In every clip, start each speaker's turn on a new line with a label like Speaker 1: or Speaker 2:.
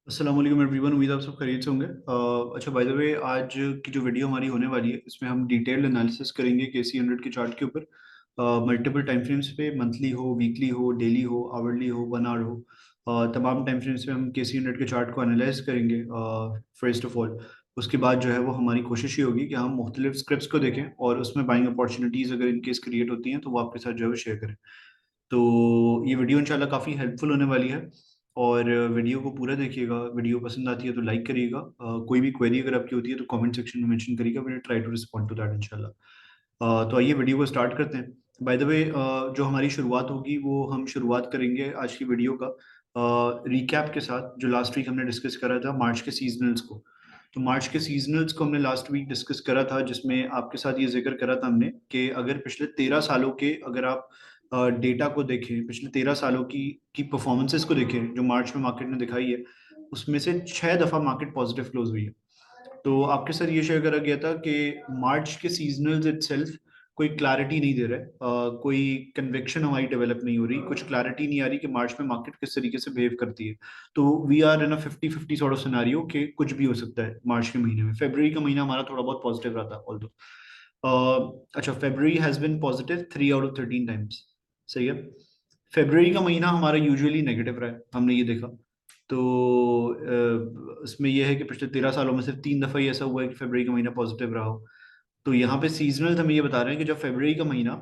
Speaker 1: अस्सलाम वालेकुम एवरीवन। उम्मीद है आप सब खैरियत से होंगे। अच्छा, बाय द वे, आज की जो वीडियो हमारी होने वाली है इसमें हम डिटेल्ड एनालिसिस करेंगे KC100 के चार्ट के ऊपर। मल्टीपल टाइम फ्रेम्स पे, मंथली हो, वीकली हो, डेली हो, आवरली हो, 1 आवर हो, तमाम टाइम फ्रेम्स पे हम KC100 के चार्ट को एनालाइज करेंगे फर्स्ट ऑफ ऑल। उसके बाद जो है वो हमारी कोशिश ये होगी कि हम मुख्तलिफ स्क्रिप्ट्स को देखें और उसमें बाइंग अपॉर्चुनिटीज़ अगर इनकेस क्रिएट होती हैं तो वो आपके साथ जो है वो शेयर करें। तो ये वीडियो इंशाल्लाह काफ़ी हेल्पफुल होने वाली है। और वीडियो को पूरा देखिएगा। वीडियो पसंद आती है तो लाइक करिएगा। कोई भी क्वेरी अगर आपकी होती है तो कमेंट सेक्शन में मेंशन करिएगा। Will try to respond to that इंशाल्लाह। तो आइए वीडियो को स्टार्ट करते हैं। बाय द वे, जो हमारी शुरुआत होगी वो हम शुरुआत करेंगे आज की वीडियो का रिकैप के साथ, जो लास्ट वीक हमने डिस्कस करा था मार्च के सीजनल्स को। तो मार्च के सीजनल्स को हमने लास्ट वीक डिस्कस करा था, जिसमें आपके साथ ये जिक्र करा था हमने कि अगर पिछले 13 सालों के, अगर आप डेटा को देखें, पिछले 13 सालों की परफॉर्मेंसेस को देखें जो मार्च में मार्केट ने दिखाई है, उसमें से 6 दफा मार्केट पॉजिटिव क्लोज हुई है। तो आपके साथ ये शेयर करा गया था कि मार्च के सीजनल्स इटसेल्फ कोई क्लैरिटी नहीं दे रहा है। कोई कन्विक्शन हमारी डेवलप नहीं हो रही, कुछ क्लैरिटी नहीं आ रही कि मार्च में मार्केट किस तरीके से बिहेव करती है। तो we are in a 50-50 sort of scenario कि कुछ भी हो सकता है मार्च के महीने में। फरवरी का महीना हमारा थोड़ा बहुत पॉजिटिव रहा था ऑल्दो। अच्छा, February has been positive 3 out of 13 times. सही है। फरवरी का महीना हमारा यूजुअली नेगेटिव रहा है, हमने ये देखा। तो इसमें यह है कि पिछले 13 सालों में सिर्फ 3 दफा ही ऐसा हुआ है कि फरवरी का महीना पॉजिटिव रहा हो। तो यहाँ पे सीजनल हमें ये बता रहे हैं कि जब फरवरी का महीना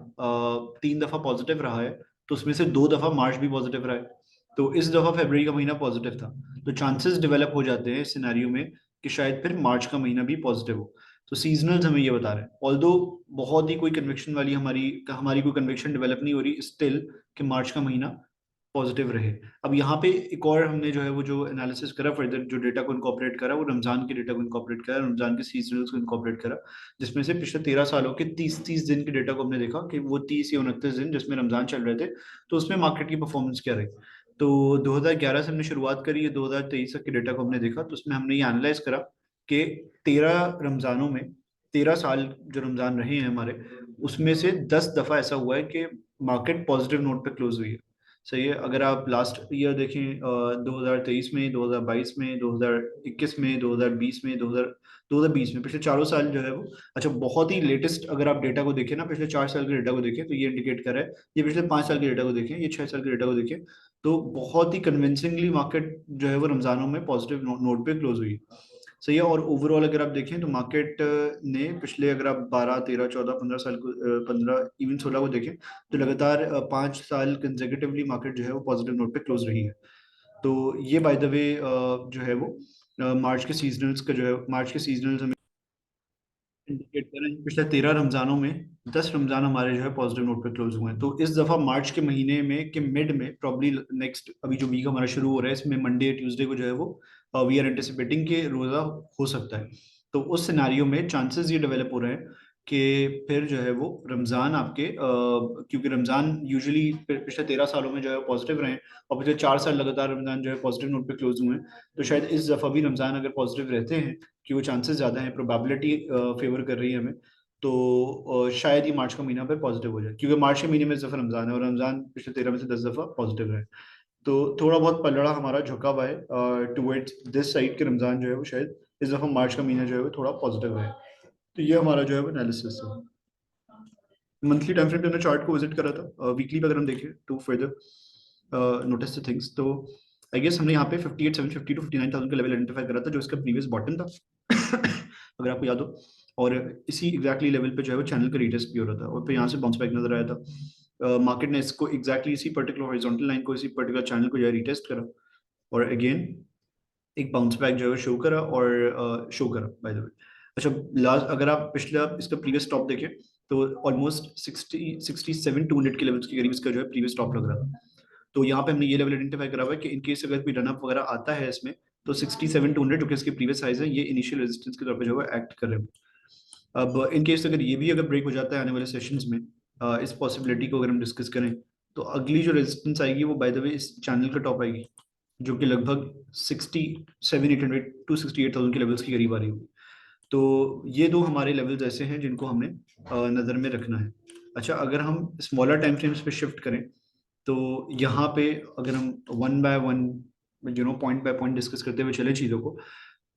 Speaker 1: 3 दफा पॉजिटिव रहा है, तो उसमें से 2 दफा मार्च भी पॉजिटिव रहा है। तो इस दफा फरवरी का महीना पॉजिटिव था। तो चांसेस डेवलप हो जाते हैं इस सिनेरियो में कि शायद फिर मार्च का महीना भी पॉजिटिव हो। तो सीजनल्स हमें ये बता रहे हैं, ऑल्दो बहुत ही कोई कन्विक्शन वाली हमारी हमारी कोई कन्विक्शन डेवलप नहीं हो रही स्टिल कि मार्च का महीना पॉजिटिव रहे। अब यहाँ पे एक और हमने जो है वो जो एनालिसिस करा फर्दर, जो डेटा को इनकॉर्पोरेट करा, वो रमजान के डेटा को इनकॉर्पोरेट करा, रमजान के सीजनल्स को इनकॉर्पोरेट करा, जिसमें से पिछले 13 सालों के 30-30 दिन के डेटा को हमने देखा कि वो 30 या 29 दिन जिसमें रमजान चल रहे थे, तो उसमें मार्केट की परफॉर्मेंस क्या रही। तो 2011 से हमने शुरुआत करी है, 2023 तक के डेटा को हमने देखा, तो उसमें हमने ये एनालाइज करा कि 13 रमजानों में, 13 साल जो रमजान रहे हैं हमारे, उसमें से 10 दफा ऐसा हुआ है कि मार्केट पॉजिटिव नोट पे क्लोज हुई है। सही है। अगर आप लास्ट ईयर देखें, 2023 में, 2022 में, 2021 में, 2020 में, 2020 में, पिछले चारों साल जो है वो, अच्छा, बहुत ही लेटेस्ट अगर आप डेटा को देखें ना, पिछले 4 साल के डेटा को देखें, तो ये इंडिकेट कर रहा है, ये पिछले 5 साल के डेटा को देखें, ये 6 साल के डेटा को देखें, तो बहुत ही कन्विंसिंगली मार्केट जो है वो रमजानों में पॉजिटिव नोट पे क्लोज हुई है। सही है। और ओवरऑल अगर आप देखें तो मार्केट ने पिछले, अगर आप 12, 13, 14, 15 साल को, 15, इवन 16 को देखें, तो लगातार 5 साल कंसेक्यूटिवली मार्केट जो है वो पॉजिटिव नोट पे क्लोज रही है। तो ये बाय द वे जो है वो मार्च के सीजनल्स का जो है, मार्च के सीजनल्स हमें इंडिकेट कर रहे हैं कि पिछले 13 रमजानों में 10 रमजान हमारे जो है पॉजिटिव नोट पे क्लोज हुए हैं। तो इस दफा मार्च के महीने में के मिड में, प्रॉब्ली नेक्स्ट, अभी जो वीक हमारा शुरू हो रहा है इसमें मंडे ट्यूसडे को जो है वो वी आर एंटिसिपेटिंग के रोजा हो सकता है। तो उस सिनारियो में चांसेस ये डेवलप हो रहे हैं कि फिर जो है वो रमजान आपके, क्योंकि रमजान यूजुअली पिछले 13 सालों में जो है पॉजिटिव रहे हैं, और पिछले 4 साल लगातार रमजान जो है पॉजिटिव नोट पे क्लोज हुए हैं। तो शायद इस दफा भी रमजान अगर पॉजिटिव रहते हैं, कि वो चांसेस ज़्यादा हैं, प्रोबेबिलिटी फेवर कर रही है हमें, तो शायद ये मार्च का महीना पे पॉजिटिव हो जाए, क्योंकि मार्च के महीने में इस दफ़ा रमज़ान है और रमज़ान पिछले 13 में से 10 दफ़ा पॉजिटिव है। तो थोड़ा बहुत पलड़ा हमारा झुका हुआ है टुवर्ड्स दिस साइड, के रमज़ान जो है वो शायद इस दफ़ा मार्च का महीना जो है वो थोड़ा पॉजिटिव है। तो ये हमारा जो है वो एनालिसिस है। मंथली टाइम फ्रेम पे हमने चार्ट को विजिट करा था। वीकली पे अगर हम देखें to further notice the things, तो आई गेस हमने यहाँ पे 58,750 टू 59,000 का लेवल आइडेंटिफाई करा था, जो इसका प्रीवियस बॉटम था अगर आपको याद हो। और इसी एग्जैक्टली लेवल पे जो है वो चैनल का रीटेस्ट भी हो रहा था, और फिर यहाँ से बाउंस बैक नजर आया था। मार्केट ने इसको एग्जैक्टली इसी पर्टिकुलर हॉरिजॉन्टल लाइन को, इसी पर्टिकुलर चैनल को जो है रीटेस्ट करा, और अगेन एक बाउंस बैक जो है शो करा, और शो करा बाय द वे। अच्छा, लास्ट अगर आप पिछला इसका प्रीवियस टॉप देखें, तो ऑलमोस्ट 67-200 के लेवल्स के करीब इसका जो है प्रीवियस टॉप लग रहा था। तो यहाँ पे हमने ये लेवल आइडेंटिफाई करा हुआ है कि इन केस अगर कोई रन अप वगैरह आता है इसमें, तो 67-200 जो कि इसके प्रीवियस साइज है, ये इनिशियल रेजिस्टेंस के तौर पे जो है एक्ट कर रहे हैं। अब इन केस अगर ये भी अगर ब्रेक हो जाता है आने वाले सेशंस में, इस पॉसिबिलिटी को अगर हम डिस्कस करें, तो अगली जो रेजिस्टेंस आएगी वो बाय द वे इस चैनल का टॉप आएगी, जो कि लगभग 67,800 टू 68,000 के लेवल्स के करीब आ रही होगी। तो ये दो हमारे लेवल्स ऐसे हैं जिनको हमने नज़र में रखना है। अच्छा, अगर हम स्मॉलर टाइम फ्रेम्स पे शिफ्ट करें, तो यहाँ पे अगर हम one by one point by point discuss करते हुए चले चीज़ों को।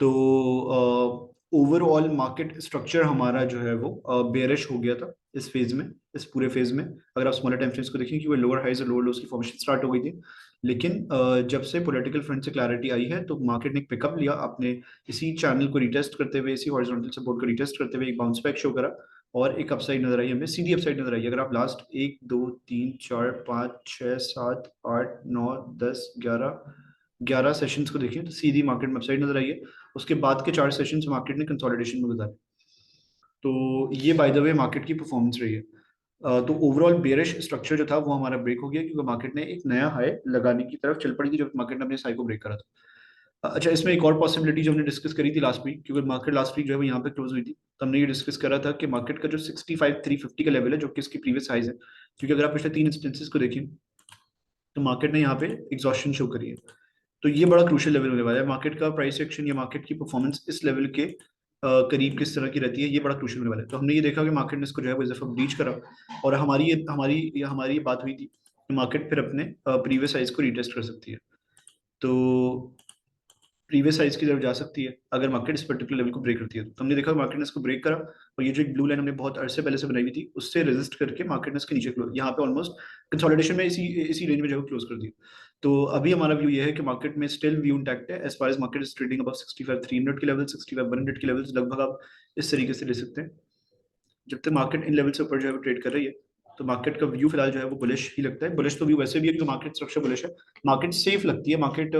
Speaker 1: तो ओवरऑल मार्केट स्ट्रक्चर हमारा जो है वो बेयरिश हो गया था इस फेज में, इस पूरे फेज में। अगर आप स्मॉलर टाइम फ्रेम्स को देखें कि वो लोअर हाइज और लोअर लोज की फॉर्मेशन स्टार्ट हो गई थी, लेकिन जब से पॉलिटिकल फ्रंट से क्लैरिटी आई है तो मार्केट ने एक पिकअप लिया, अपने इसी चैनल को रिटेस्ट करते हुए, इसी हॉरिजॉन्टल सपोर्ट को रिटेस्ट करते हुए एक बाउंस बैक शो करा और एक अपसाइड नजर आई, हमें सीधी अपसाइड नजर आई। अगर आप लास्ट 1 2 3 4 5 6 7 8 9 10 11 सेशंस को देखें तो सीधी मार्केट में अपसाइड नजर आई है। उसके बाद के 4 सेशंस मार्केट ने कंसोलिडेशन में गुजारे। तो ये बाय द वे मार्केट की परफॉर्मेंस रही है। तो ओवरऑल बेयरिश स्ट्रक्चर जो था वो हमारा ब्रेक हो गया, क्योंकि मार्केट ने एक नया हाई लगाने की तरफ चल पड़ी थी जब मार्केट ने अपने हाई को ब्रेक करा था। अच्छा, इसमें एक और पॉसिबिलिटी जो हमने डिस्कस करी थी लास्ट वीक, क्योंकि मार्केट लास्ट वीक जो है वो यहाँ पे क्लोज हुई थी, तो हमने ये डिस्कस करा था कि मार्केट का जो 65,350 का लेवल है, जो कि इसकी प्रीवियस हाइज है, क्योंकि अगर आप पिछले 3 इंस्टेंसेस को देखें तो मार्केट ने यहाँ पे एग्जॉस्शन शो करी है। तो ये बड़ा क्रूशियल लेवल होने वाला है। मार्केट का प्राइस एक्शन या मार्केट की परफॉर्मेंस इस लेवल के करीब किस तरह की रहती है, ये बड़ा क्रूशियल होने वाला है। तो हमने ये देखा कि मार्केट ने इसको जो है वो इस दफा ब्रीच करा, और हमारी ये बात हुई थी कि मार्केट फिर अपने प्रीवियस साइज को रिटेस्ट कर सकती है। तो प्रीवियस साइज की तरफ जा सकती है अगर मार्केट इस पर्टिकुलर लेवल को ब्रेक करती है। तो हमने देखा मार्केट ने इसको ब्रेक करा, और ये जो एक ब्लू लाइन हमने बहुत अरसे पहले से बनाई हुई थी उससे रेजिस्ट करके मार्केट ने इसके नीचे क्लोज, यहाँ पे ऑलमोस्ट कंसोलिडेशन में इसी इसी रेंज में जो है क्लोज कर दिया। तो अभी हमारा व्यू ये है कि मार्केट में स्टिल व्यू इंटैक्ट है, as far as market is trading above 65,300 के लेवल, 65,100 के लेवल्स लगभग आप इस तरीके से ले सकते हैं। जब तक मार्केट इन लेवल से ऊपर जो है ट्रेड कर रही है तो मार्केट का व्यू फिलहाल जो है वो बुलिश ही लगता है। बुलिश तो व्यू वैसे भी है क्योंकि मार्केट स्ट्रक्चर बुलिश है, मार्केट सेफ लगती है, मार्केट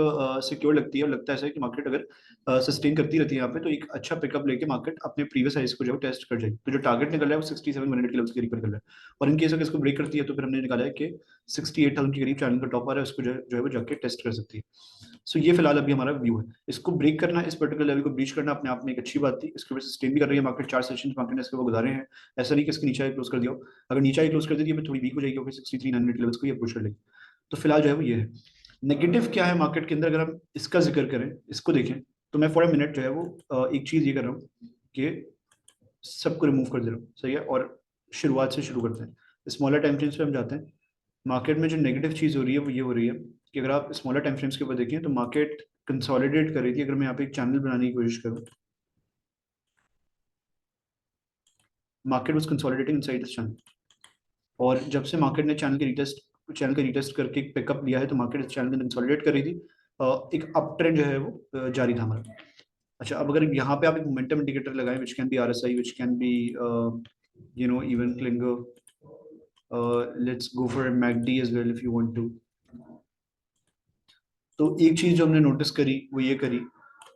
Speaker 1: सिक्योर लगती है, और लगता है ऐसा कि मार्केट अगर सस्टेन करती रहती है यहाँ पे तो एक अच्छा पिकअप लेके मार्केट अपने प्रीवियस साइज को जो है टेस्ट कर जाएगी। तो जो टारगेट निकल रहा है वो 67,100 के लेवल के करीब कर रहा है, और इनकेस अगर इसको ब्रेक करती है तो फिर हमने निकाला है कि 68,000 के करीब चैनल का टॉप आ रहा है, उसको जो है वो जाके टेस्ट कर सकती है। सो ये फिलहाल अभी हमारा व्यू है। इसको ब्रेक करना, इस पर्टिकुलर लेवल को ब्रीच करना अपने आप में एक अच्छी बात थी। इसके ऊपर सस्टेन भी कर रही है मार्केट, 4 सेशन मार्केट ने इसके ऊपर गुजारे हैं। ऐसा नहीं कि इसके नीचे क्लोज कर दिया हो, अगर नीचे क्लोज कर देती है थोड़ी वीक हो जाएगी, फिर 63,900 लेवल्स को ये पुश कर लेगी। तो फिलहाल जो है वो ये है। नेगेटिव क्या है मार्केट के अंदर, अगर हम इसका जिक्र करें, इसको देखें, तो मैं फॉर अ मिनट जो है वो एक चीज ये कर रहा हूँ कि सबको रिमूव कर दे रहा हूँ, सही है, और शुरुआत से शुरू करते हैं। स्मॉलर टाइम फ्रेम्स पे हम जाते हैं। मार्केट में जो नेगेटिव चीज हो रही है वो ये हो रही है कि अगर आप स्मॉलर टाइम फ्रेम्स के ऊपर देखें तो मार्केट कंसोलिडेट कर रही थी। अगर मैं यहाँ पे एक चैनल बनाने की कोशिश करूँ, market was consolidating inside this channel, और जब से मार्केट ने चैनल का रिटेस्ट करके एक पिकअप लिया है तो मार्केट इस चैनल में कंसोलिडेट कर रही थी। एक अप ट्रेंड जो है वो जारी था हमारा। अच्छा, अब अगर यहाँ पे आप एक मोमेंटम इंडिकेटर लगाएं, which can be RSI, which can be even Klinger, let's go for MACD as well if you want to. तो एक चीज जो हमने नोटिस करी वो ये करी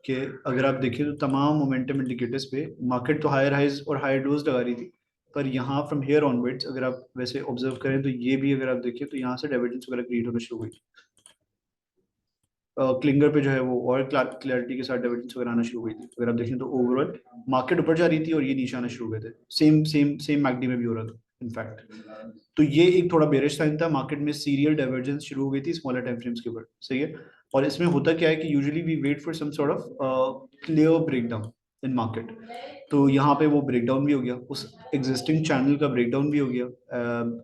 Speaker 1: कि अगर आप देखें तो तमाम मोमेंटम इंडिकेटर्स पे मार्केट तो हायर हाइज और हायर लोज लगा रही थी, पर यहाँ फ्रॉम हेयर ऑनवर्ड्स अगर आप वैसे ऑब्जर्व करें तो ये भी अगर आप देखें तो यहाँ से डाइवर्जेंस वगैरह क्रिएट होना शुरू हुई। क्लिंगर पे जो है वो और क्लैरिटी के साथ डाइवर्जेंस वगैरह आना शुरू हुई थी। अगर आप देखें तो ओवरऑल मार्केट ऊपर जा रही थी और ये नीचे आना शुरू हुए थे। सेम सेम सेम मैकडी में भी हो रहा था इनफैक्ट। तो ये एक थोड़ा बेरिश साइन था, मार्केट में सीरियल डाइवर्जेंस शुरू हो गई थी स्मॉलर टाइम फ्रेम्स के ऊपर, सही है। और इसमें होता क्या है कि usually we wait for some sort of clear breakdown in market. तो यहाँ पे वो ब्रेकडाउन भी हो गया, उस एग्जिस्टिंग चैनल का ब्रेकडाउन भी हो गया,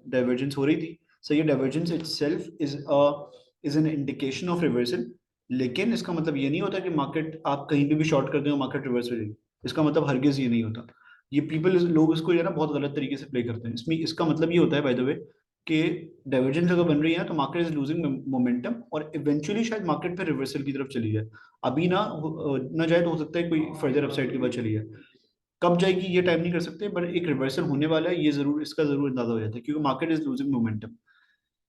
Speaker 1: डाइवर्जेंस हो रही थी। सो ये divergence itself is an indication of reversal, लेकिन इसका मतलब ये नहीं होता कि मार्केट आप कहीं पे भी शॉर्ट कर दें और मार्केट रिवर्स हो जाएगी। इसका मतलब हरगिज ये नहीं होता। ये लोग इसको ये ना बहुत गलत तरीके से प्ले करते हैं। इसमें इसका मतलब ये होता है बाय द वे कि डाइवर्जेंस अगर बन रही है तो मार्केट इज लूजिंग मोमेंटम, और इवेंचुअली शायद मार्केट फिर रिवर्सल की तरफ चली जाए। अभी ना जाए तो हो सकता है कोई फर्दर अपसाइड के बाद चली जाए। कब जाएगी ये टाइम नहीं कर सकते, बट एक रिवर्सल होने वाला है ये जरूर, इसका जरूर अंदाजा हो जाता है, क्योंकि मार्केट इज लूजिंग मोमेंटम।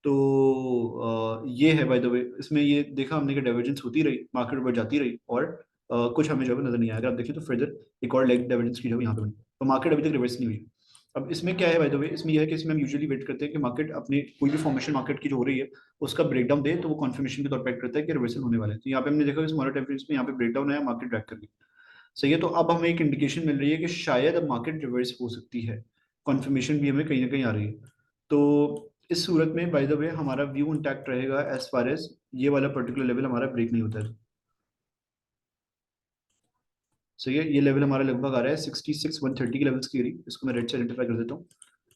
Speaker 1: तो ये है बाय द वे, इसमें ये देखा हमने कि डाइवर्जेंस होती रही, मार्केट ऊपर जाती रही, और कुछ हमें जो है नजर नहीं आया। अगर आप देखें तो फर्दर एक और लेग डाइवर्जेंस की जो है यहाँ पे बनी, तो मार्केट अभी तक रिवर्स नहीं हुई। अब इसमें क्या है बाय द वे, इसमें यह है कि इसमें हम यूजुअली वेट करते हैं कि मार्केट अपने कोई भी फॉर्मेशन मार्केट की जो हो रही है उसका ब्रेकडाउन दे, तो वो कन्फर्मेशन के तौर पर करता है कि रिवर्सल होने वाला है। तो यहाँ पे हमने देखा कि स्मॉलर टाइम फ्रेम्स में यहाँ पे ब्रेकडाउन आया, मार्केट ड्रैग कर गई, सही है। तो अब हमें एक इंडिकेशन मिल रही है कि शायद अब मार्केट रिवर्स हो सकती है, कन्फर्मेशन भी हमें कहीं ना कहीं आ रही है। तो इस सूरत में बाय द वे हमारा व्यू इंटैक्ट रहेगा एज फार एज ये वाला पर्टिकुलर लेवल हमारा ब्रेक नहीं होता है, सही है। ये लेवल हमारा लगभग आ रहा है 66,130 के लेवल्स के करीब, इसको मैं रेड से आइडेंटिफाई कर देता हूँ,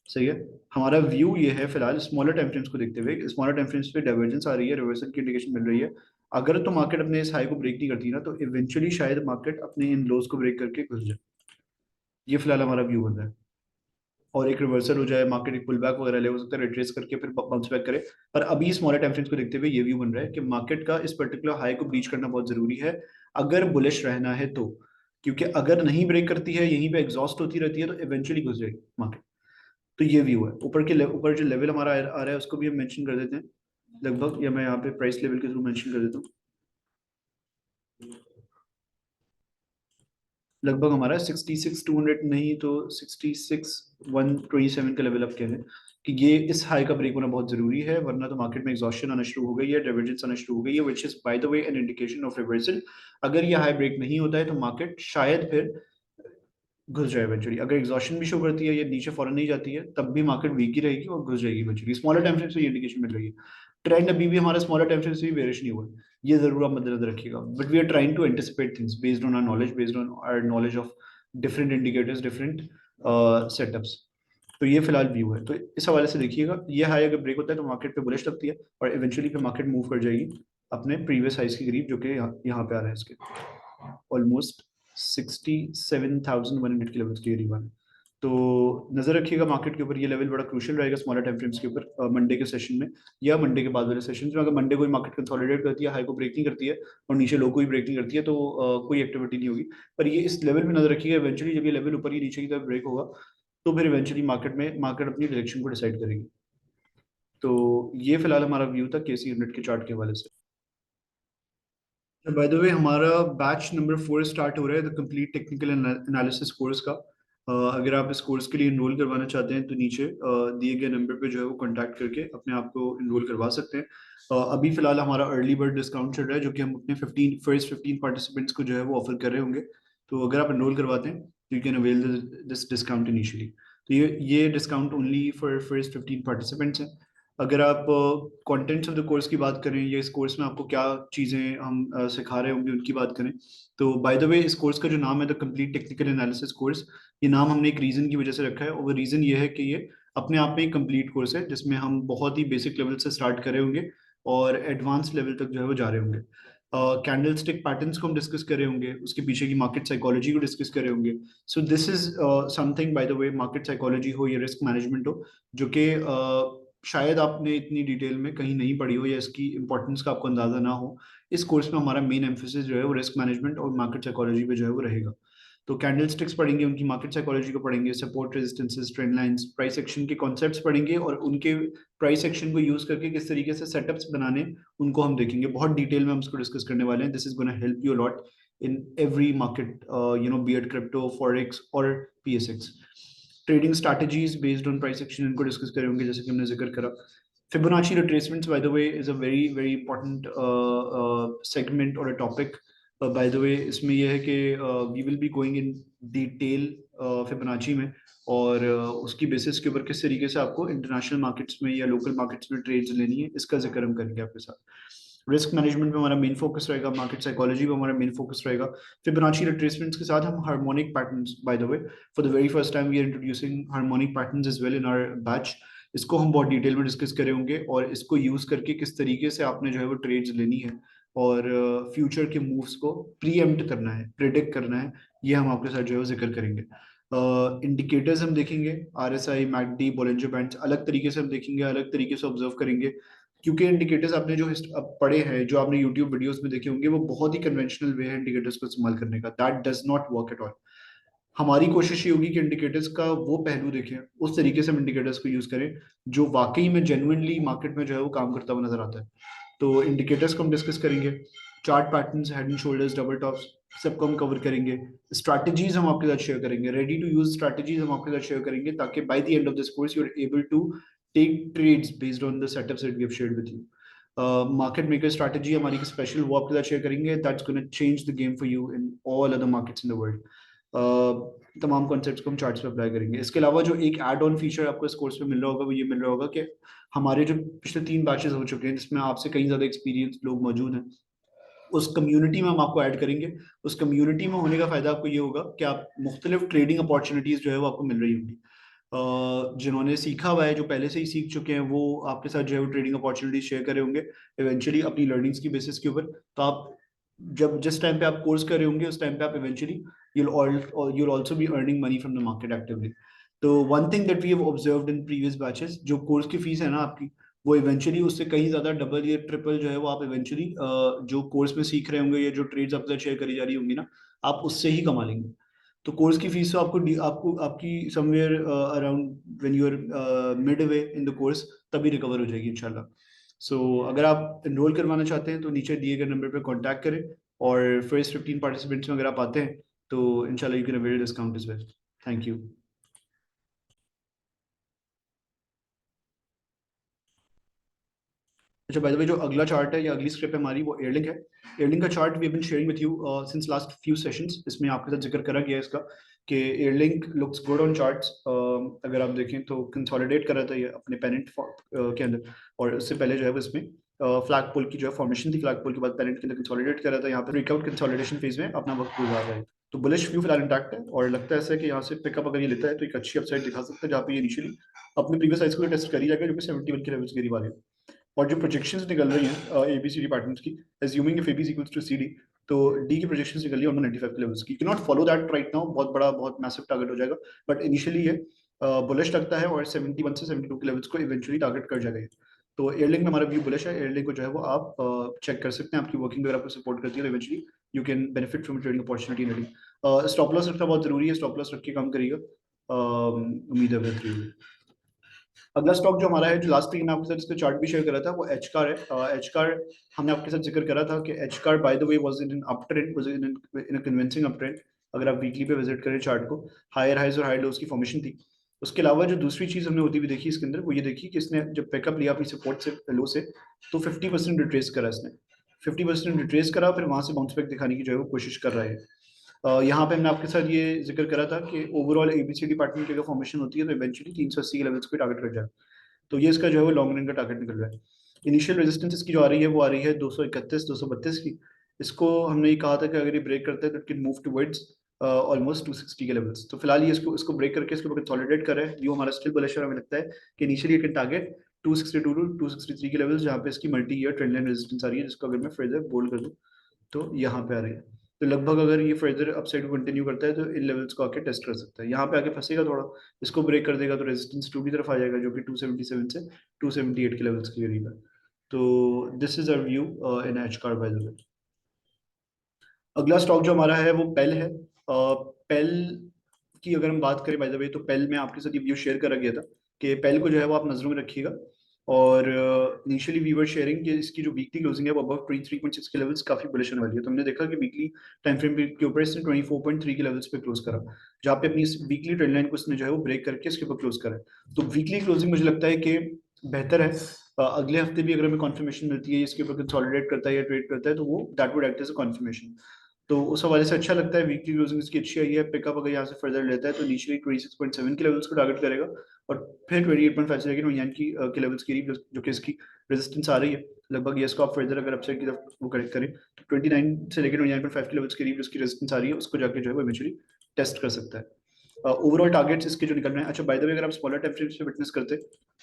Speaker 1: सही है। हमारा व्यू ये है फिलहाल स्मॉलर टाइम फ्रेम्स को देखते हुए, स्मॉलर टाइम फ्रेम्स पे डाइवर्जेंस आ रही है, रिवर्सल की इंडिकेशन मिल रही है। अगर तो मार्केट अपने इस हाई को ब्रेक नहीं करती ना, तो इवेंचुअली शायद मार्केट अपने इन लोज को ब्रेक करके घुस जाए। ये फिलहाल हमारा व्यू बन रहा है। और एक रिवर्सल हो जाए, मार्केट एक पुल बैक वगैरह ले, हो सकता है रिट्रेस करके फिर बाउंस बैक करे। पर अभी स्मॉलर टाइम फ्रेम्स को देखते हुए ये व्यू बन रहा है कि मार्केट का इस पर्टिकुलर हाई को ब्रीच करना बहुत जरूरी है, अगर बुलिश रहना है तो। क्योंकि अगर नहीं ब्रेक करती है, यहीं पे एग्जॉस्ट होती रहती है, तो इवेंचुअली घुस जाएगी मार्केट। तो ये व्यू है। ऊपर जो लेवल हमारा आ रहा है उसको भी हम मेंशन कर देते हैं लगभग, या मैं यहाँ पे प्राइस लेवल के थ्रू मेंशन कर देता हूँ। लगभग हमारा 66,200 नहीं तो 66,127 का लेवल अप कह रहे हैं कि ये इस हाई का ब्रेक होना बहुत जरूरी है, वरना तो मार्केट में एग्जॉस्शन आना शुरू हो गई है, डाइवर्जेंस आना शुरू हो गई है, which is by the way an indication of reversal. अगर ये हाई ब्रेक नहीं होता है तो मार्केट शायद फिर घुस जाए इवेंचुअली। अगर एग्जॉशन भी शो करती है, ये नीचे फॉरन नहीं जाती है, तब भी मार्केट वीक ही रहेगी और घुस जाएगी इवेंचुअली। स्मॉलर टाइम फ्रेम से ये इंडिकेशन मिल रही है। ट्रेंड अभी भी हमारा स्मॉलर टाइम फ्रेम से भी बेरिश नहीं हुआ है, ये जरूर आप मद्देनजर रखिएगा। But we are trying to anticipate things based on our knowledge, based on our knowledge of different indicators, different setups. तो ये फिलहाल व्यू है। तो इस हवाले से देखिएगा, ये हाई अगर ब्रेक होता है तो मार्केट पे बुलिश लगती है, और इवेंचुअली फिर मार्केट मूव कर जाएगी अपने प्रीवियस हाइस के करीब, जो कि यहाँ पे आ रहा है इसके ऑलमोस्ट 67,100 के लेवल्स के करीब है। तो नजर रखिएगा मार्केट के ऊपर, ये लेवल बड़ा क्रूशियल रहेगा स्मॉलर टाइम फ्रेम्स के ऊपर मंडे के सेशन में, या मंडे के बाद वाले सेशन में। अगर मंडे को मार्केट कंसोलिडेट करती है, हाई को ब्रेक नहीं करती है और नीचे लो को भी ब्रेक नहीं करती है, तो कोई एक्टिविटी नहीं होगी। पर ये इस लेवल में नजर रखिएगा, इवेंचुअली जब ये लेवल ऊपर ही नीचे की तरफ ब्रेक होगा, तो फिर इवेंचुअली मार्केट अपनी डायरेक्शन को डिसाइड करेगी। तो ये फिलहाल हमारा व्यू था केसी 100 के चार्ट के हवाले से। बाय द वे, हमारा बैच नंबर 4 स्टार्ट हो रहा है, the complete technical analysis course का। अगर आप इस कोर्स के लिए इनरोल करवाना चाहते हैं तो नीचे दिए गए नंबर पे जो है वो कांटेक्ट करके अपने आप को इनरोल करवा सकते हैं। अभी फिलहाल हमारा अर्ली बर्ड डिस्काउंट चल रहा है, जो कि हम अपने 15 पार्टिसिपेंट्स को जो है वो ऑफर कर रहे होंगे। तो अगर आप इनरोल करवाते हैं तो you can avail this discount initially. तो ये discount only for first 15 participants हैं। अगर आप कंटेंट्स ऑफ द कोर्स की बात करें, या इस कोर्स में आपको क्या चीज़ें हम सिखा रहे होंगे उनकी बात करें, तो बाय द वे इस कोर्स का जो नाम है the complete technical analysis course, ये नाम हमने एक रीज़न की वजह से रखा है, और वो रीज़न ये है कि ये अपने आप में एक कंप्लीट कोर्स है, जिसमें हम बहुत ही बेसिक लेवल से स्टार्ट कर रहे होंगे और एडवांस लेवल तक जो है वो जा रहे होंगे। कैंडल स्टिक पैटर्न्स को हम डिस्कस कर रहे होंगे, उसके पीछे की मार्केट साइकोलॉजी को डिस्कस कर रहे होंगे। So this is something, bye the way, market psychology हो या रिस्क मैनेजमेंट हो, जो कि शायद आपने इतनी डिटेल में कहीं नहीं पढ़ी हो, या इसकी इंपॉर्टेंस का आपको अंदाजा ना हो। इस कोर्स में हमारा मेन एम्फोसिस जो है वो रिस्क मैनेजमेंट और मार्केट साइकोलॉजी पे जो है वो रहेगा। तो कैंडल स्टिक्स पढ़ेंगे, उनकी मार्केट साइकोलॉजी को पढ़ेंगे, support resistances, trend lines, price action के कॉन्सेप्ट्स पढ़ेंगे, और उनके प्राइस एक्शन को यूज करके किस तरीके से सेटअप्स बनाने, उनको हम देखेंगे बहुत डिटेल में। हम इसको डिस्कस करने वाले हैं। This is gonna help you lot in every market, be it crypto, forex और PSX. Trading strategies based on price action, इनको डिस्कस करेंगे जैसे कि हमने जिक्र करा। Fibonacci retracements, by the way, is a very very important segment और a topic. By the way, इसमें यह है कि we will be going in detail Fibonacci में, और उसकी बेसिस के ऊपर किस तरीके से आपको इंटरनेशनल मार्केट्स में या लोकल मार्केट्स में ट्रेड्स लेनी है, इसका जिक्र हम करेंगे आपके साथ। रिस्क मैनेजमेंट में हमारा मेन फोकस रहेगा, मार्केट साइकोलॉजी में हमारा मेन फोकस रहेगा। फिबोनाची रिट्रेसमेंट्स के साथ हम harmonic patterns, by the way, for the very first time we are introducing harmonic patterns as well in our batch. इसको हम बहुत डिटेल में डिस्कस करे होंगे, और इसको यूज करके किस तरीके से आपने जो है वो ट्रेड्स लेनी है, और फ्यूचर के मूव्स को प्रीएम्प्ट करना है, प्रिडिक्ट करना है, ये हम आपके साथ जो है वो जिक्र करेंगे। इंडिकेटर्स हम देखेंगे, आरएसआई, मैकडी, बोलिंजर बैंड्स, अलग तरीके से हम देखेंगे, अलग तरीके से ऑब्जर्व करेंगे। क्योंकि इंडिकेटर्स आपने जो अब पढ़े हैं, जो आपने यूट्यूब वीडियोस में देखे होंगे, वो बहुत ही कन्वेंशनल वे है इंडिकेटर्स को इस्तेमाल करने का। That does not work at all. हमारी कोशिश ये होगी कि इंडिकेटर्स का वो पहलू देखें, उस तरीके से हम इंडिकेटर्स को यूज करें जो वाकई में जेन्युइनली मार्केट में जो है वो काम करता हुआ नजर आता है। तो इंडिकेटर्स को हम डिस्कस करेंगे, chart patterns, head and shoulders, double tops, सबको हम कवर करेंगे। स्ट्रैटेजीज हम आपके साथ शेयर करेंगे, रेडी टू यूज स्ट्रैटेजीज हम आपके साथ शेयर करेंगे, ताकि by the end of this course you are able to take trades based on the setups that we have shared with you. Market maker strategy हमारी special, वो आपके साथ share करेंगे, that's gonna change the game for you in all other markets in the world. तमाम concepts को हम charts पे apply करेंगे। इसके अलावा जो एक एड ऑन फीचर आपको इस कोर्स में मिल रहा होगा, वो ये मिल रहा होगा कि हमारे जो पिछले 3 बैचेस हो चुके हैं, जिसमें आपसे कई ज़्यादा एक्सपीरियंस लोग मौजूद हैं, उस कम्युनिटी में हम आपको ऐड करेंगे। उस कम्युनिटी में होने का फायदा आपको ये होगा कि आप मुख्तलिफ ट्रेडिंग अपॉर्चुनिटीज जो है वो आपको मिल रही होंगी। जिन्होंने सीखा हुआ है, जो पहले से ही सीख चुके हैं, वो आपके साथ जो है वो ट्रेडिंग अपॉर्चुनिटी शेयर करे होंगे इवेंचुअली अपनी लर्निंग्स की बेसिस के ऊपर। तो आप जब जिस टाइम पे आप कोर्स कर रहे होंगे उस टाइम पे आप eventually you'll also be earning money from the market actively. तो one thing that we have observed in previous batches, जो कोर्स की फीस है ना आपकी, वो इवेंचुअली उससे कहीं ज्यादा डबल या ट्रिपल जो है वो आप इवेंचुअली जो कोर्स में सीख रहे होंगे या जो ट्रेड्स आपके साथ शेयर करी जा रही होंगी ना, आप उससे ही कमा लेंगे। तो कोर्स की फीस तो आपको आपकी somewhere around when you are midway in the course तभी रिकवर हो जाएगी इंशाल्लाह। सो अगर आप एनरोल करवाना चाहते हैं तो नीचे दिए गए नंबर पर कॉन्टैक्ट करें, और फर्स्ट 15 पार्टिसिपेंट्स में अगर आप आते हैं तो इंशाल्लाह you can avail discount is well. Thank you. अच्छा, बाय द वे जो अगला चार्ट है या अगली स्क्रिप्ट है हमारी वो एयरलिंक है। एयरलिंक का chart we have been sharing with you since last few sessions. इसमें आपके साथ जिक्र करा गया है इसका कि Airlink looks good on charts. अगर आप देखें तो कंसोलिडेट कर रहा था ये अपने पेनेंट के अंदर, और उससे पहले जो है वो इसमें फ्लैग पोल की जो है फॉर्मेशन थी, फ्लैग पोल के बाद पेनेंट के अंदर कंसोलिडेट कर रहा था। यहाँ पे ब्रेकआउट कंसोलिडेशन फेज में अपना वक्त गुजार रहा है। तो बुलिश व्यू फिलहाल इंटैक्ट है, और लगता है ऐसा है कि यहाँ से पिकअप अगर ये लेता है तो एक अच्छी अपसाइड दिखा सकता है, जहाँ पे ये इनिशियली अपने प्रीवियस साइज को टेस्ट करी जाएगा जो कि 71 के लेवल्स के करीब आ रहे हैं। और जो प्रोजेक्शंस निकल रही हैं A B C D patterns की, assuming if A B is equals to C D, तो डी की प्रोजेक्शंस निकल रही है ऑन 95 के लेवल्स की। Can not follow that right now, बहुत बड़ा बहुत मैसिव टारगेट हो जाएगा, बट इनिशियली ये बुलिश लगता है, और 71 से 72 के लेवल्स को इवेंचुअली टारगेट कर जाएगा ये। तो एयरलिंक में हमारा व्यू बुलिश है। एयरलिंक को जो है वो आप चेक कर सकते हैं, आपकी वर्किंग अगर आपको सपोर्ट करती है तो eventually you can benefit from trading opportunity in airlink. Stop loss रखना बहुत जरूरी है, स्टॉप लॉस रख के काम करिएगा। उम्मीद है बेहतरी होगी। अगला स्टॉक जो हमारा है, जो लास्ट वीक में आपके साथ इसका चार्ट भी शेयर करा था, वो एच कार है। एच कार हमने आपके साथ जिक्र करा था कि H car bye the way was in an up trend, was in a convincing up trend. अगर आप वीकली पे विजिट करें चार्ट को, हायर हाइज और हाई लोज की फॉर्मेशन थी। उसके अलावा जो दूसरी चीज हमने होती हुई देखी इसके अंदर, वो ये देखी कि इसने जब पिकअप लिया अपनी सपोर्ट से लो से, तो 50% रिट्रेस करा इसने। 50% रिट्रेस करा, फिर वहां से बाउंस बैक दिखाने की जो है वो कोशिश कर रहा है। यहाँ पे हमने आपके साथ ये जिक्र करा था कि ओवरऑल एबीसीडी पैटर्न की अगर फॉर्मेशन होती है तो इवेंचुअली 380 के लेवल्स को टारगेट कर जाए। तो ये इसका जो है वो लॉन्ग रन का टारगेट निकल रहा है। इनिशियल रेजिस्टेंस इसकी जो आ रही है वो आ रही है 231 232 की। इसको हमने ये कहा था कि अगर ये ब्रेक करता है तो it can move towards almost 260 के लेवल्स। तो फिलहाल ये इसको इसको ब्रेक करके इसके ऊपर कंसोलिडेट कर रहा है। व्यू हमारा स्टिल बुलिश है, हमें लगता है कि initially it can target 262 to 263 के लेवल्स, जहाँ पे इसकी multi year trend line resistance आ रही है, जिसको अगर मैं फर्दर बोल्ड कर दूं तो यहाँ पे आ रही है। तो लगभग अगर ये फर्दर अपसाइड को कंटिन्यू करता है तो इन लेवल्स को आके टेस्ट कर सकता है। यहाँ पे आके फंसेगा थोड़ा, इसको ब्रेक कर देगा तो रेजिस्टेंस 2 की तरफ आ जाएगा, जो कि 277 से 278 के लेवल्स के करीब है। तो this is our view in H car bye the वे। अगला स्टॉक जो हमारा है वो पेल है। पेल की अगर हम बात करें बाय द वे, तो पेल में आपके साथ ये व्यू शेयर करा गया था कि पेल को जो है वो आप नजरों में रखिएगा। और इनिशियली वी वर शेयरिंग कि इसकी जो वीकली क्लोजिंग है वो अबव 23.6 के लेवल्स काफी बुलिश होने वाली है। तो हमने देखा कि वीकली टाइम फ्रेम के ऊपर इसने 24.3 के लेवल्स पे क्लोज करा, जहाँ पे अपनी वीकली ट्रेंड लाइन को इसने जो है वो ब्रेक करके इसके ऊपर क्लोज करा है। तो वीकली क्लोजिंग मुझे लगता है कि बेहतर है। अगले हफ्ते भी अगर हमें कॉन्फर्मेशन मिलती है इसके ऊपर कंसोलिडेट करता है या ट्रेड करता है, तो वो that would act as a confirmation. तो उस हवाले से अच्छा लगता है। वीकली क्लोजिंग इसकी अच्छी आई है। पिकअप अगर यहाँ से फर्दर लेता है तो इनिशियली 26.7 के लेवल्स को टारगेट करेगा, और फिर 28.5 से लेकर 29 के लेवल्स के करीब जो कि इसकी रेजिस्टेंस आ रही है। लगभग ये इसको आप फर्दर अगर अपसाइड की तरफ वो करेक्ट करें तो 29 से लेकर 29.5 के लेवल्स के करीब उसकी रेजिस्टेंस आ रही है, उसको जाके जो है वो इवेंचुअली टेस्ट कर सकता है। ओवरऑल टारगेट्स इसके जो निकल रहे हैं। अच्छा, बाय द वे अगर आप स्मॉलर टाइम फ्रेम्स पे विटनेस करते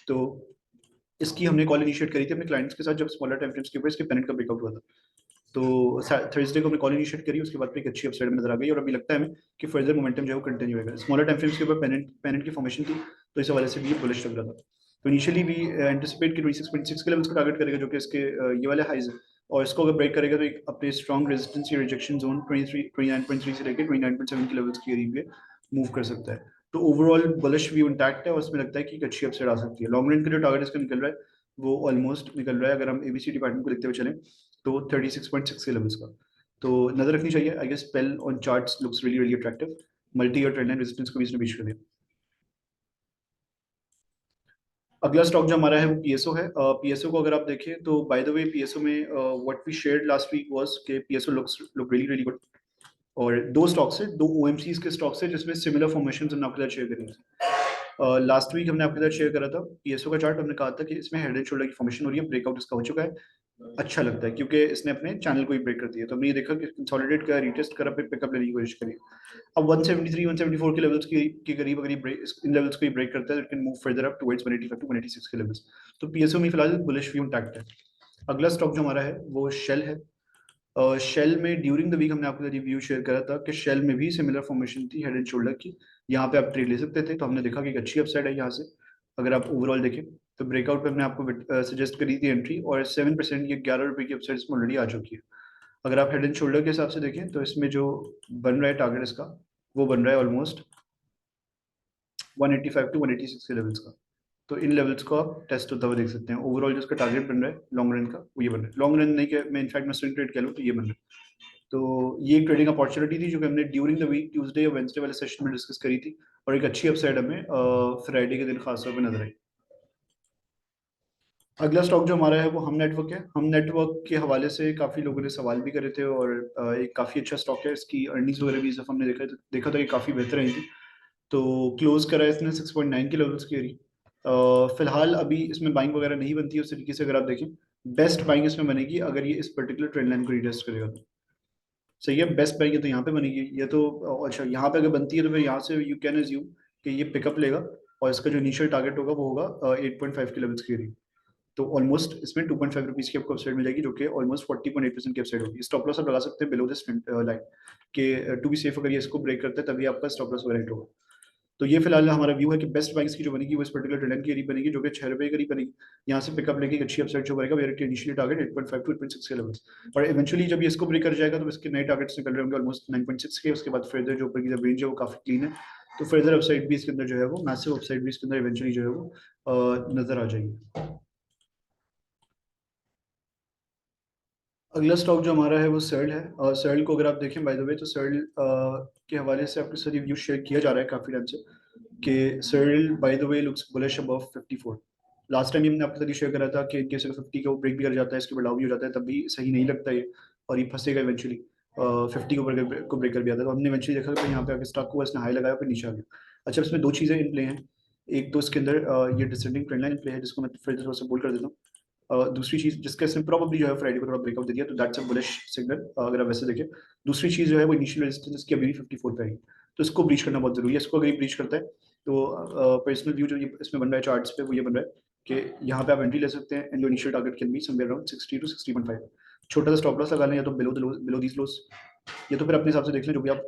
Speaker 1: तो इसकी हमने कॉल इनिशिएट करी थी अपने क्लाइंट्स के साथ, जब स्मॉलर टाइम फ्रेम्स के ऊपर इसके पेनेंट का ब्रेकआउट हुआ था। तो थर्सडे को हमने कॉल इनिशिएट करी, उसके बाद पे एक अच्छी अपसाइड में नजर आ गई, और अभी लगता है हमें कि फर्दर मोमेंटम जो है वो कंटिन्यू होगा। स्मॉलर टाइम फ्रेम्स के ऊपर पेनेंट की फॉर्मेशन थी, तो इस हवाले से भी ये बुलिश लग रहा था। तो इनिशियली भी एंटिसिपेट कि 26.6 के लेवल्स को टारगेट करेगा, जो कि इसके ये वाले हाइज है, और इसको अगर ब्रेक करेगा तो एक अपने स्ट्रॉन्ग रेजिस्टेंस या रिजेक्शन जोन 29.3 से लेकर 29.7 के लेवल्स के करीब मूव कर सकता है। तो ओवरऑल बुलिश व्यू इंटैक्ट है, और उसमें लगता है कि एक अच्छी अपसाइड आ सकती है। लॉन्ग रन का जो टारगेट इसका निकल रहा है वो ऑलमोस्ट निकल रहा है, अगर हम एबीसी डिपार्टमेंट को देखते हुए चलें तो 36.6 के लेवल्स का। तो नजर रखनी चाहिए। I guess PEL on charts looks really really attractive. Multi year trend line resistance को बीच में बीच कर दिया। अगला स्टॉक जो हमारा है वो पीएसओ है। पीएसओ को अगर आप देखें तो बाय द वे पीएसओ में what we shared last week was कि PSO look really really good. और दो स्टॉक्स है, दो ओएमसीज के स्टॉक्स है जिसमें सिमिलर फॉर्मेशंस हमने आपके साथ शेयर करी थी। लास्ट वीक हमने आपके साथ शेयर करा था पीएसओ का चार्ट। हमने कहा था कि इसमें हेड एंड शोल्डर की फॉर्मेशन हो रही है, ब्रेकआउट इसका हो चुका है। अच्छा लगता है क्योंकि इसने अपने चैनल को ही ब्रेक कर दिया। तो हमने ये देखा कि कंसोलिडेट करा, रीटेस्ट करा, फिर पिकअप लेने की कोशिश करी। अब 173 174 के लेवल्स के करीब अगर ये इन लेवल्स को ही ब्रेक करता है, it can move further up towards 185 to 186 के लेवल्स। तो पीएसओ में फिलहाल बुलिश व्यू इंटैक्ट है। अगला स्टॉक जो हमारा है वो शेल है। शेल में ड्यूरिंग द वीक हमने आपको रिव्यू शेयर करा था कि शेल में भी सिमिलर फॉर्मेशन थी हेड एंड शोल्डर की। यहाँ पे आप ट्रेड ले सकते थे, तो हमने देखा कि एक अच्छी अपसाइड है यहाँ से। अगर आप ओवरऑल देखें तो ब्रेकआउट पे हमने आपको सजेस्ट करी थी एंट्री, और 7% ये 11 रुपए की अपसाइड इसमें ऑलरेडी आ चुकी है। अगर आप हेड एंड शोल्डर के हिसाब से देखें तो इसमें जो बन रहा है टारगेट इसका, वो बन रहा है ऑलमोस्ट 185 टू 186 के लेवल्स का। तो इन लेवल्स को आप टेस्ट होता हुआ देख सकते हैं। ओवरऑल जो इसका टारगेट बन रहा है लॉन्ग रन का, वो ये बन रहा है। लॉन्ग रन नहीं कि मैं इनफैक्ट मैं स्विंग ट्रेड कह लूँ तो ये बन रहा है। तो ये एक ट्रेडिंग अपॉर्चुनिटी थी जो कि हमने ड्यूरिंग द वीक ट्यूसडे या वेंसडे वाले सेशन में डिस्कस करी थी, और एक अच्छी अपसाइड हमें फ्राइडे के दिन खासतौर पर नजर आई। अगला स्टॉक जो हमारा है वो हम नेटवर्क है। हम नेटवर्क के हवाले से काफ़ी लोगों ने सवाल भी करे थे, और एक काफ़ी अच्छा स्टॉक है। इसकी अर्निंग्स वगैरह भी इस दफ़ा हमने देखा था कि काफ़ी बेहतर रही थी। तो क्लोज करा है इसने 6.9 के लेवल्स की एरी। फिलहाल अभी इसमें बाइंग वगैरह नहीं बनती है उस तरीके से। अगर आप देखें बेस्ट बाइंग इसमें बनेगी अगर ये इस पर्टिकुलर ट्रेंड लाइन को रिटेस्ट करेगा तो। सही है, बेस्ट बाइंग ये तो यहाँ पे बनेगी। ये तो अच्छा, यहाँ पे अगर बनती है तो फिर यहाँ से यू कैन एज्यूम कि ये पिकअप लेगा, और इसका जो इनिशियल टारगेट होगा वो होगा 8.5 के लेवल्स की एरी। तो ऑलमोस्ट इसमें 2.5 रुपीज की आपको अपसाइड मिलेगी, जो कि ऑलमोस्ट 40.8% की अपसाइड होगी। स्टॉप लॉस आप लगा सकते हैं बिलो दिस लाइन के, टू बी सेफ अगर ये इसको ब्रेक करता है तभी आपका स्टॉप लॉस वगैरह हिट होगा। तो ये फिलहाल हमारा व्यू है कि बेस्ट बाइंग्स की जो बनेगी वो इस पर्टिकुलर ट्रेंड की एरी बनेगी, जो कि 6 रुपए की करीब बनेगी। यहाँ से पिकअप लेके एक अच्छी अपसाइड शो करेगा, वेयर इनिशियली टारगेट 8.5 टू 8.6 के लेवल्स। और इवेंचुअली जब ये इसको ब्रेक कर जाएगा तो इसके नए टारगेट्स निकल रहे होंगे ऑलमोस्ट 9.6 के। उसके बाद फर्दर जो ऊपर की जब रेंज है वो काफी क्लीन है, तो फर्दर अपसाइड भी इसके अंदर जो है वो मैसिव अपसाइड भी इसके अंदर इवेंचुअली जो है वो नजर आ जाएगी। अगला स्टॉक जो हमारा है वो सर्ल है। और सर्ल को अगर आप देखें बाय द वे, तो सर्ल के हवाले से आपके साथ रिव्यू शेयर किया जा रहा है काफी टाइम से कि Searle bye the way looks bullish above 54। Last time हमने आपके साथ शेयर करा था कि इन केस अगर 50 को ब्रेक भी कर जाता है, इसके ऊपर डाउन भी हो जाता है, तब भी सही नहीं लगता ये, और ये फंसेगा इवेंचुअली। 50 को ब्रेक कर भी आता है। तो हमने इवेंचुअली देखा कि यहाँ पे आके स्टॉक हुआ, इसने हाई लगाया फिर नीचे आ गया। अच्छा, इसमें दो चीज़ें इन प्ले हैं। एक तो इसके अंदर ये डिसेंडिंग ट्रेंड लाइन प्ले है, जिसको मैं फिर थोड़ा सा बोल कर देता हूँ। दूसरी चीज जिसका इसने प्रॉब्ली जो है फ्राइडे को थोड़ा ब्रेकआउट दे दिया, तो दैट्स अ बुलिश सिग्नल अगर आप वैसे देखें। दूसरी चीज जो है वो इनिशियल रेजिस्टेंस इसकी अभी भी 54 पे आई, तो इसको ब्रीच करना बहुत जरूरी है। इसको अगर ये ब्रीच करता है तो पर्सनल व्यू जो इसमें बन रहा है चार्ट्स पे, वो ये बन रहा है कि यहाँ पे आप एंट्री ले सकते हैं, एंड जो initial target can be somewhere around 60 to 60.5। छोटा सा स्टॉप लॉस लगा लें, या तो बिलो दिस लोस, ये तो फिर अपने हिसाब से देख लें जो भी आप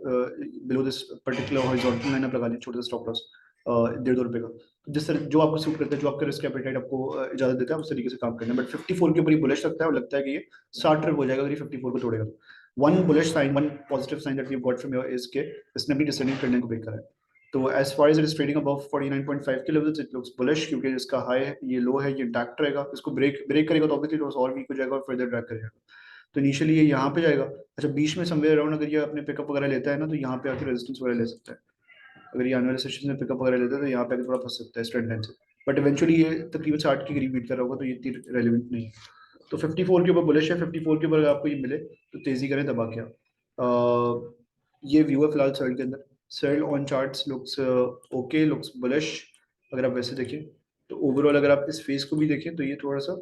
Speaker 1: below this particular horizontal line आप लगा लें छोटा सा स्टॉप लॉस 1.5-2 रुपए का। तो जिस तरह जो आपको सूट करता है, जो आपका रिस्क एपेटाइट आपको इजाजत देता है, उस तरीके से काम करना है। बट 54 के ऊपर ये बुलिश लगता है, और लगता है कि ये 60 ट्रिप हो जाएगा अगर ये 54 को तोड़ेगा तो। One bullish sign, one positive sign that we got from your is के इसने अपनी डिसेंडिंग ट्रेंड को ब्रेक करा है। तो as far as it is trading above 49.5 के लेवल्स, इट लुक्स बुलिश, क्योंकि इसका हाई है, ये लो है, ये इंटैक्ट रहेगा। इसको ब्रेक ब्रेक करेगा तो ऑब्वियसली और वीक हो जाएगा और फर्दर ड्रैग करेगा। तो इनिशियली ये यहाँ पे जाएगा। अच्छा, बीच में समवेयर अराउंड अगर ये अपने पिकअप वगैरह लेता है ना, तो यहाँ पे आके रेजिस्टेंस वगैरह ले सकता है। अगर ये आने वाले सेशन में पिकअप वगैरह लेता है तो यहाँ पे आके थोड़ा फंस सकता है स्ट्रेंथ लाइन से। बट इवेंचुअली ये तकरीबन 60 के करीब मीट कर रहा होगा, तो ये इतनी रेलिवेंट नहीं है। तो 54 के ऊपर बुलिश है। 54 के ऊपर अगर आपको ये मिले तो तेजी करें, दबा के ये व्यू है फिलहाल सर्ल के अंदर। Searle on charts looks okay, looks bullish अगर आप वैसे देखें। तो ओवरऑल अगर आप इस फेज को भी देखें तो ये थोड़ा सा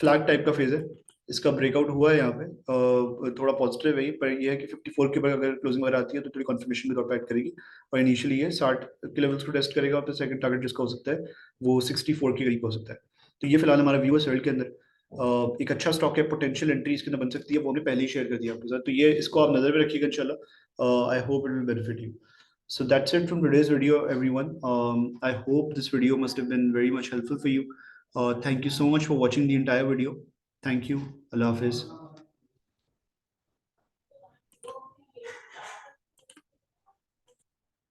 Speaker 1: फ्लैग टाइप का फेज है। इसका ब्रेकआउट हुआ है यहाँ पे, थोड़ा पॉजिटिव है ये, पर ये है कि 54 के ऊपर अगर क्लोजिंग वगैरह आती है तो थोड़ी कंफर्मेशन भी तौर ऐड करेगी। और इनिशियली ये 60 के लेवल्स को टेस्ट करेगा, और फिर सेकंड टारगेट जिसका हो सकता है वो 64 के करीब हो सकता है। तो ये फिलहाल हमारा व्यू है सेल के अंदर। एक अच्छा स्टॉक है, पोटेंशियल एंट्री इसके अंदर बन सकती है, वो हमने पहले ही शेयर कर दिया आपके साथ। तो ये इसको आप नजर में रखिएगा इंशाल्लाह। I hope it will benefit you. So that's it from today's video, everyone. I hope this video must have been very much helpful for you. Thank you so much for watching the entire video. Thank you. Allah Hafiz.